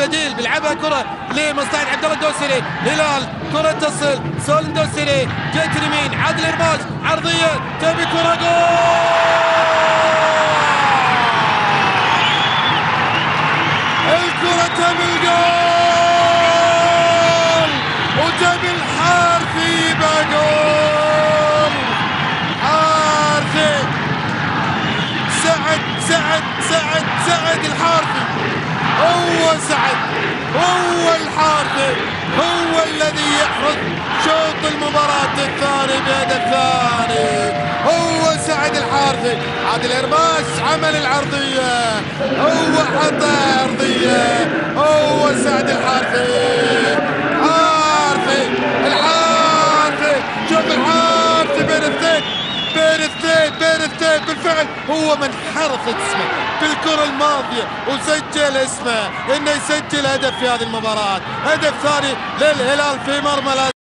البديل بيلعبها كره لمصلحه عبد الله الدوسري. هلال كره تصل سول الدوسري جت اليمين عادل إرباش عرضيه تبي كره جول. الكره تبي الجول وتبي الحارثي يبقى جول. حارثي سعد الحارثي هو سعد هو الحارثي هو الذي يحرز شوط المباراة الثاني بهدف ثاني. هو سعد الحارثي. عادل إرباش عمل العرضية هو حطها عرضية. هو سعد الحارثي. الحارثي شوف الحارثي بين الاثنين بالفعل هو من حرف اسمه بالكرة الماضية وسجل اسمه انه يسجل هدف في هذه المباراة. هدف ثاني للهلال في مرمى